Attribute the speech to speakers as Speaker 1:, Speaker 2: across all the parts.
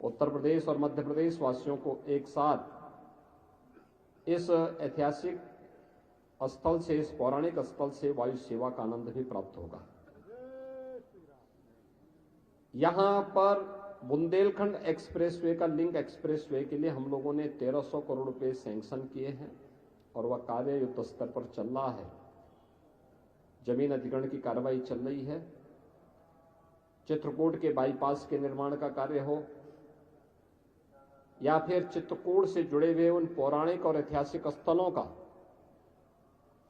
Speaker 1: उत्तर प्रदेश और मध्य प्रदेश वासियों को एक साथ इस ऐतिहासिक स्थल से, इस पौराणिक स्थल से वायु सेवा का आनंद भी प्राप्त होगा। यहां पर बुंदेलखंड एक्सप्रेसवे का लिंक एक्सप्रेसवे के लिए हम लोगों ने 1300 करोड़ रुपए सैंक्शन किए हैं और वह कार्य युद्ध स्तर पर चल रहा है। जमीन अधिग्रहण की कार्रवाई चल रही है। चित्रकूट के बाईपास के निर्माण का कार्य हो या फिर चित्रकूट से जुड़े हुए उन पौराणिक और ऐतिहासिक स्थलों का,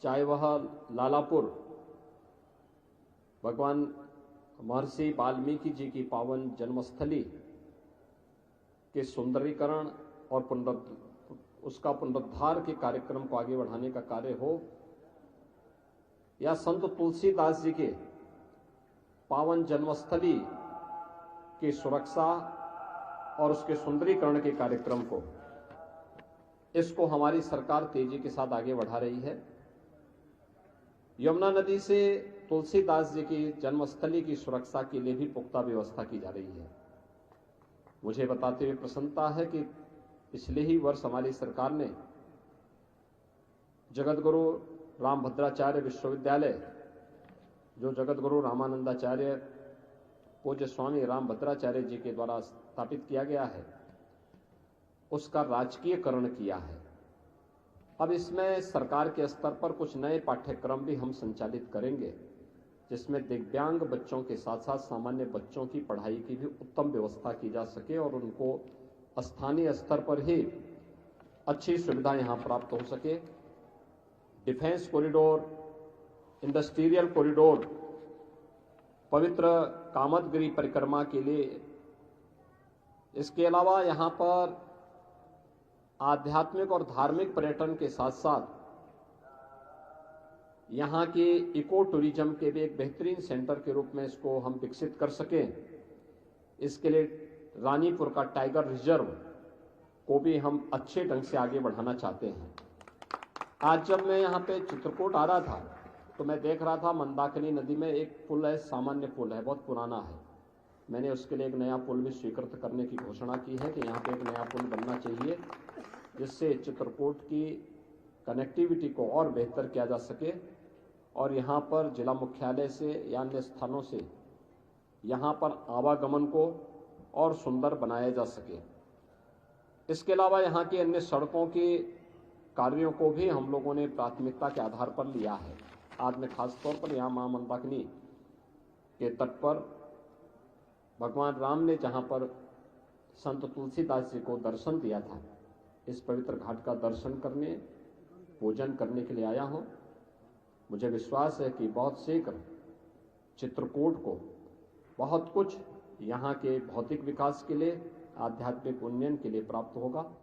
Speaker 1: चाहे वह लालापुर भगवान महर्षि वाल्मीकि जी की पावन जन्मस्थली के सुंदरीकरण और उसका पुनरुद्धार के कार्यक्रम को आगे बढ़ाने का कार्य हो, या संत तुलसीदास जी के पावन जन्मस्थली की सुरक्षा और उसके सुंदरीकरण के कार्यक्रम को, इसको हमारी सरकार तेजी के साथ आगे बढ़ा रही है। यमुना नदी से तुलसीदास जी की जन्मस्थली की सुरक्षा के लिए भी पुख्ता व्यवस्था की जा रही है। मुझे बताते हुए प्रसन्नता है कि पिछले ही वर्ष हमारी सरकार ने जगतगुरु रामभद्राचार्य विश्वविद्यालय, जो जगतगुरु रामानंदाचार्य पूज्य स्वामी रामभद्राचार्य जी के द्वारा स्थापित किया गया है, उसका राजकीयकरण किया है। अब इसमें सरकार के स्तर पर कुछ नए पाठ्यक्रम भी हम संचालित करेंगे, जिसमें दिव्यांग बच्चों के साथ साथ सामान्य बच्चों की पढ़ाई की भी उत्तम व्यवस्था की जा सके और उनको स्थानीय स्तर पर ही अच्छी सुविधा यहां प्राप्त हो सके। डिफेंस कॉरिडोर, इंडस्ट्रियल कॉरिडोर, पवित्र कामदगिरी परिक्रमा के लिए, इसके अलावा यहां पर आध्यात्मिक और धार्मिक पर्यटन के साथ साथ यहां के इको टूरिज्म के भी एक बेहतरीन सेंटर के रूप में इसको हम विकसित कर सकें, इसके लिए रानीपुर का टाइगर रिजर्व को भी हम अच्छे ढंग से आगे बढ़ाना चाहते हैं। आज जब मैं यहां पे चित्रकूट आ रहा था तो मैं देख रहा था मंदाकिनी नदी में एक पुल है, सामान्य पुल है, बहुत पुराना है। मैंने उसके लिए एक नया पुल भी स्वीकृत करने की घोषणा की है कि यहाँ पे एक नया पुल बनना चाहिए, जिससे चित्रकूट की कनेक्टिविटी को और बेहतर किया जा सके और यहाँ पर जिला मुख्यालय से या अन्य स्थानों से यहाँ पर आवागमन को और सुंदर बनाया जा सके। इसके अलावा यहाँ की अन्य सड़कों के कार्यों को भी हम लोगों ने प्राथमिकता के आधार पर लिया है। आज मैं खास तौर पर यहाँ मां मंदाकिनी के तट पर भगवान राम ने जहाँ पर संत तुलसीदास जी को दर्शन दिया था, इस पवित्र घाट का दर्शन करने, पूजन करने के लिए आया हूँ। मुझे विश्वास है कि बहुत शीघ्र चित्रकूट को बहुत कुछ यहाँ के भौतिक विकास के लिए, आध्यात्मिक उन्नयन के लिए प्राप्त होगा।